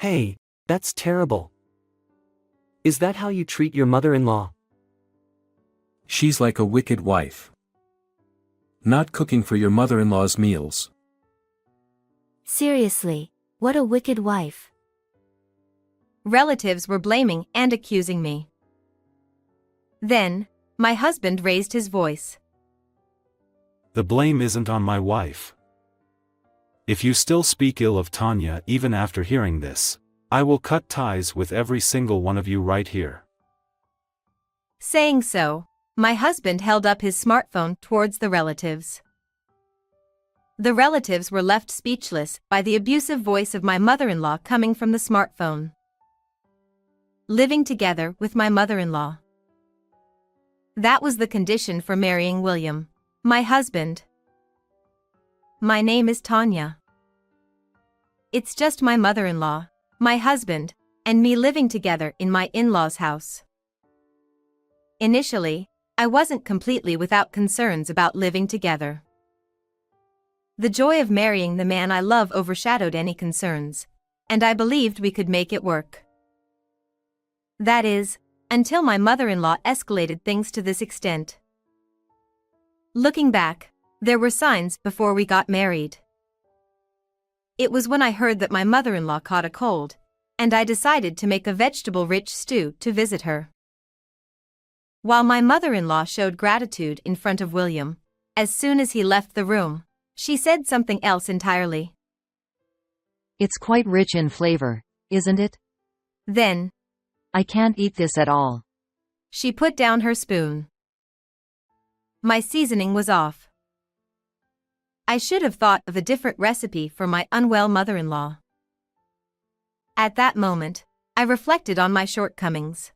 Hey, that's terrible. Is that how you treat your mother-in-law? She's like a wicked wife. Not cooking for your mother-in-law's meals. Seriously, what a wicked wife. Relatives were blaming and accusing me. Then, my husband raised his voice. The blame isn't on my wife. If you still speak ill of Tanya even after hearing this, I will cut ties with every single one of you right here. Saying so, my husband held up his smartphone towards the relatives. The relatives were left speechless by the abusive voice of my mother-in-law coming from the smartphone. Living together with my mother-in-law. That was the condition for marrying William, my husband. My name is Tanya. It's just my mother-in-law, my husband, and me living together in my in-laws' house. Initially, I wasn't completely without concerns about living together. The joy of marrying the man I love overshadowed any concerns, and I believed we could make it work. That is, until my mother-in-law escalated things to this extent. Looking back, there were signs before we got married. It was when I heard that my mother-in-law caught a cold, and I decided to make a vegetable-rich stew to visit her. While my mother-in-law showed gratitude in front of William, as soon as he left the room, she said something else entirely. It's quite rich in flavor, isn't it? Then, I can't eat this at all. She put down her spoon. My seasoning was off. I should have thought of a different recipe for my unwell mother-in-law. At that moment, I reflected on my shortcomings.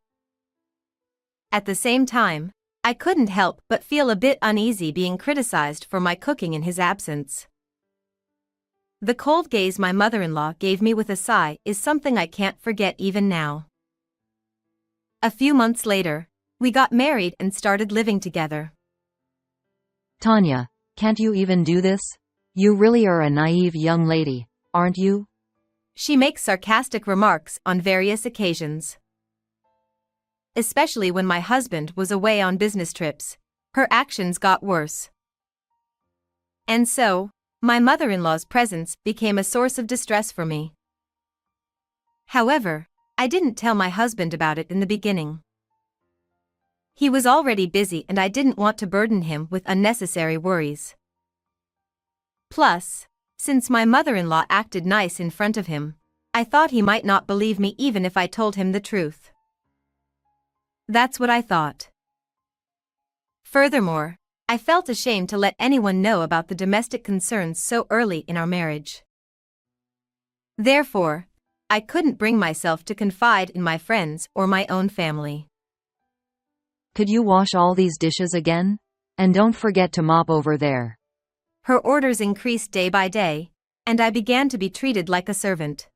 At the same time, I couldn't help but feel a bit uneasy being criticized for my cooking in his absence. The cold gaze my mother-in-law gave me with a sigh is something I can't forget even now. A few months later, we got married and started living together. Tanya, can't you even do this? You really are a naive young lady, aren't you? She makes sarcastic remarks on various occasions. Especially when my husband was away on business trips, her actions got worse. And so, my mother-in-law's presence became a source of distress for me. However, I didn't tell my husband about it in the beginning. He was already busy and I didn't want to burden him with unnecessary worries. Plus, since my mother-in-law acted nice in front of him, I thought he might not believe me even if I told him the truth. That's what I thought. Furthermore, I felt ashamed to let anyone know about the domestic concerns so early in our marriage. Therefore, I couldn't bring myself to confide in my friends or my own family. Could you wash all these dishes again? And don't forget to mop over there. Her orders increased day by day, and I began to be treated like a servant.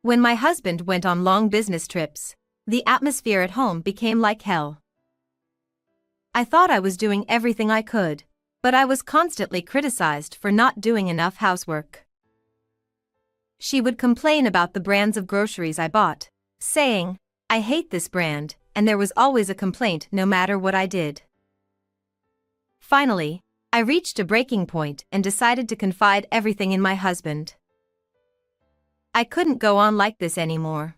When my husband went on long business trips, the atmosphere at home became like hell. I thought I was doing everything I could, but I was constantly criticized for not doing enough housework. She would complain about the brands of groceries I bought, saying, "I hate this brand," and there was always a complaint no matter what I did. Finally, I reached a breaking point and decided to confide everything in my husband. I couldn't go on like this anymore.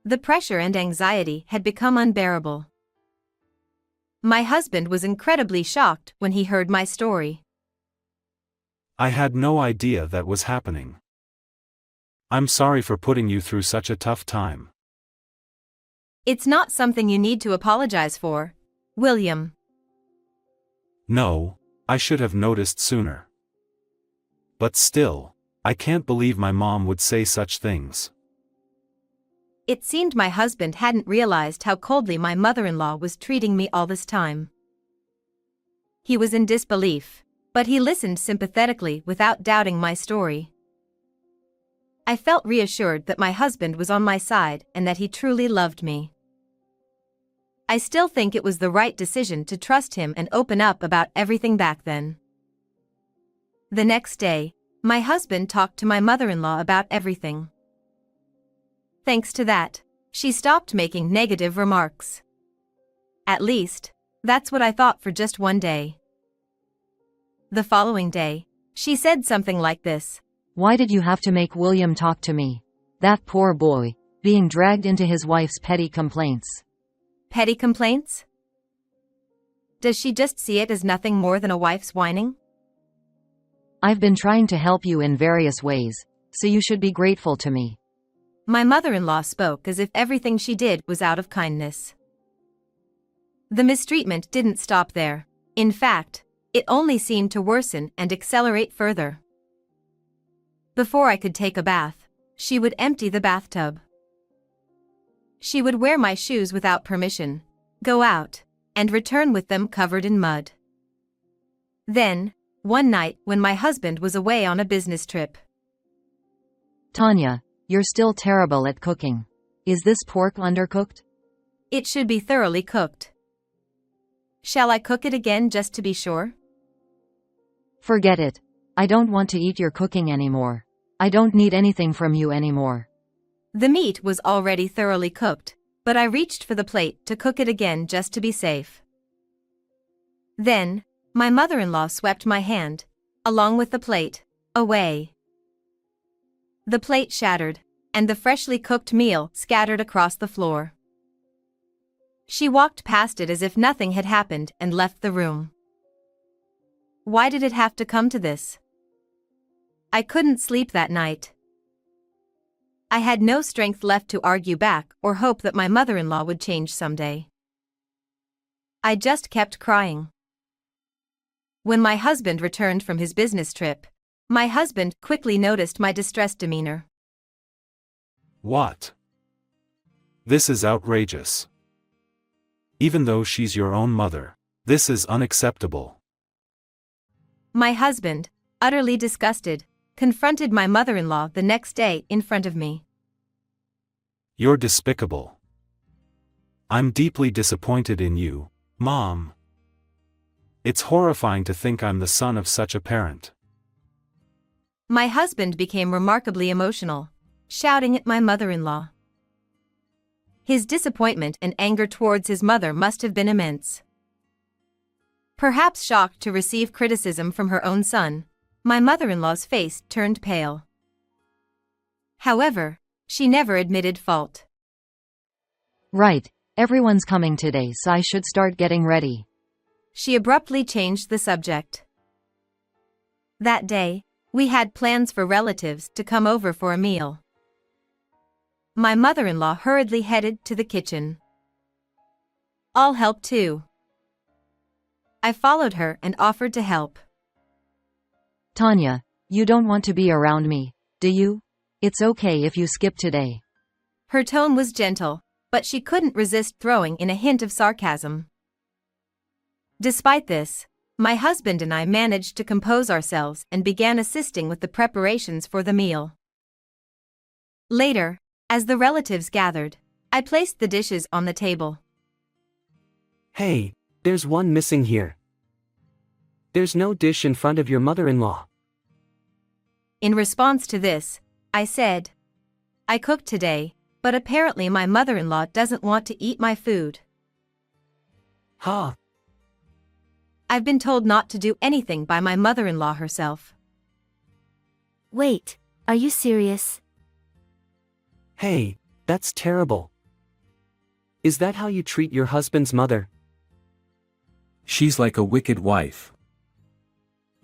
The pressure and anxiety had become unbearable. My husband was incredibly shocked when he heard my story. I had no idea that was happening. I'm sorry for putting you through such a tough time. It's not something you need to apologize for, William. No, I should have noticed sooner. But still, I can't believe my mom would say such things. It seemed my husband hadn't realized how coldly my mother-in-law was treating me all this time. He was in disbelief, but he listened sympathetically without doubting my story. I felt reassured that my husband was on my side and that he truly loved me. I still think it was the right decision to trust him and open up about everything back then. The next day, my husband talked to my mother-in-law about everything. Thanks to that, she stopped making negative remarks. At least, that's what I thought for just one day. The following day, she said something like this. Why did you have to make William talk to me? That poor boy, being dragged into his wife's petty complaints. Petty complaints? Does she just see it as nothing more than a wife's whining? I've been trying to help you in various ways, so you should be grateful to me. My mother-in-law spoke as if everything she did was out of kindness. The mistreatment didn't stop there. In fact, it only seemed to worsen and accelerate further. Before I could take a bath, she would empty the bathtub. She would wear my shoes without permission, go out, and return with them covered in mud. Then, one night when my husband was away on a business trip. Tanya, you're still terrible at cooking. Is this pork undercooked? It should be thoroughly cooked. Shall I cook it again just to be sure? Forget it. I don't want to eat your cooking anymore. I don't need anything from you anymore. The meat was already thoroughly cooked, but I reached for the plate to cook it again just to be safe. Then, my mother-in-law swept my hand, along with the plate, away. The plate shattered, and the freshly cooked meal scattered across the floor. She walked past it as if nothing had happened and left the room. Why did it have to come to this? I couldn't sleep that night. I had no strength left to argue back or hope that my mother-in-law would change someday. I just kept crying. When my husband returned from his business trip, my husband quickly noticed my distressed demeanor. What? This is outrageous. Even though she's your own mother, this is unacceptable. My husband, utterly disgusted, confronted my mother-in-law the next day in front of me. You're despicable. I'm deeply disappointed in you, Mom. It's horrifying to think I'm the son of such a parent. My husband became remarkably emotional, shouting at my mother-in-law. His disappointment and anger towards his mother must have been immense. Perhaps shocked to receive criticism from her own son, my mother-in-law's face turned pale. However, she never admitted fault. Right, everyone's coming today, so I should start getting ready. She abruptly changed the subject. That day, we had plans for relatives to come over for a meal. My mother-in-law hurriedly headed to the kitchen. I'll help too. I followed her and offered to help. Tanya, you don't want to be around me, do you? It's okay if you skip today. Her tone was gentle, but she couldn't resist throwing in a hint of sarcasm. Despite this, my husband and I managed to compose ourselves and began assisting with the preparations for the meal. Later, as the relatives gathered, I placed the dishes on the table. Hey, there's one missing here. There's no dish in front of your mother-in-law. In response to this, I said, I cooked today, but apparently my mother-in-law doesn't want to eat my food. Ha! I've been told not to do anything by my mother-in-law herself. Wait, are you serious? Hey, that's terrible. Is that how you treat your husband's mother? She's like a wicked wife.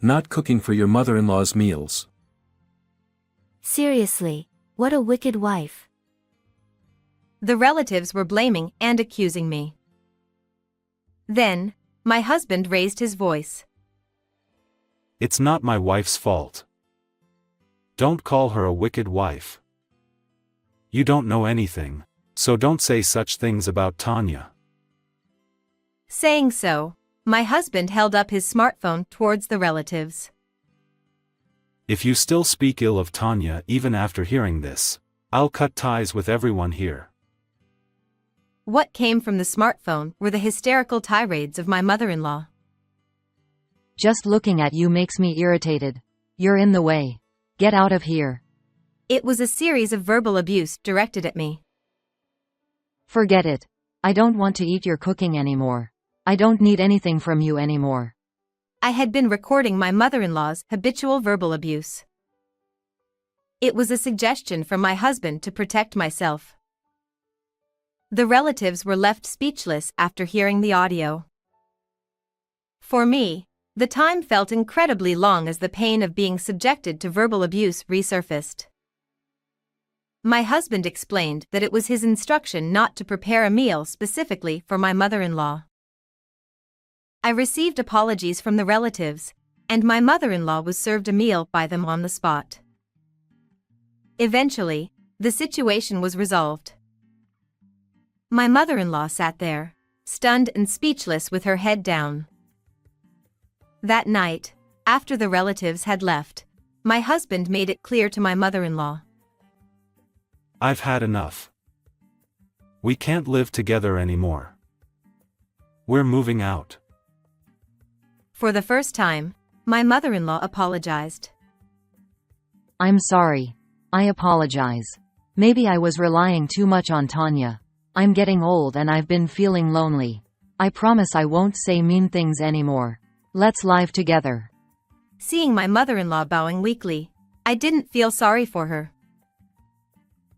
Not cooking for your mother-in-law's meals. Seriously, what a wicked wife. The relatives were blaming and accusing me. Then, my husband raised his voice. It's not my wife's fault. Don't call her a wicked wife. You don't know anything, so don't say such things about Tanya. Saying so, my husband held up his smartphone towards the relatives. If you still speak ill of Tanya even after hearing this, I'll cut ties with everyone here. What came from the smartphone were the hysterical tirades of my mother-in-law. Just looking at you makes me irritated. You're in the way. Get out of here. It was a series of verbal abuse directed at me. Forget it. I don't want to eat your cooking anymore. I don't need anything from you anymore. I had been recording my mother-in-law's habitual verbal abuse. It was a suggestion from my husband to protect myself. The relatives were left speechless after hearing the audio. For me, the time felt incredibly long as the pain of being subjected to verbal abuse resurfaced. My husband explained that it was his instruction not to prepare a meal specifically for my mother-in-law. I received apologies from the relatives, and my mother-in-law was served a meal by them on the spot. Eventually, the situation was resolved. My mother-in-law sat there, stunned and speechless with her head down. That night, after the relatives had left, my husband made it clear to my mother-in-law. I've had enough. We can't live together anymore. We're moving out. For the first time, my mother-in-law apologized. I'm sorry. I apologize. Maybe I was relying too much on Tanya. I'm getting old and I've been feeling lonely. I promise I won't say mean things anymore. Let's live together. Seeing my mother-in-law bowing weakly, I didn't feel sorry for her.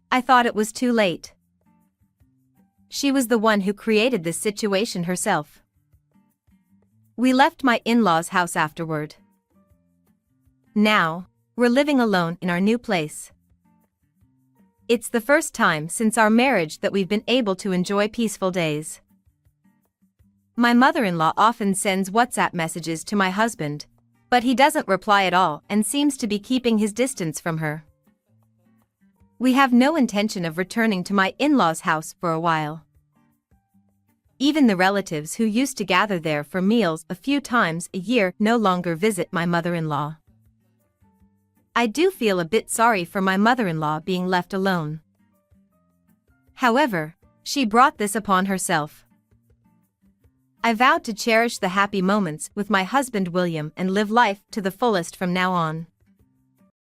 I thought it was too late. She was the one who created this situation herself. We left my in-laws' house afterward. Now, we're living alone in our new place. It's the first time since our marriage that we've been able to enjoy peaceful days. My mother-in-law often sends WhatsApp messages to my husband, but he doesn't reply at all and seems to be keeping his distance from her. We have no intention of returning to my in-laws' house for a while. Even the relatives who used to gather there for meals a few times a year no longer visit my mother-in-law. I do feel a bit sorry for my mother-in-law being left alone. However, she brought this upon herself. I vowed to cherish the happy moments with my husband William and live life to the fullest from now on.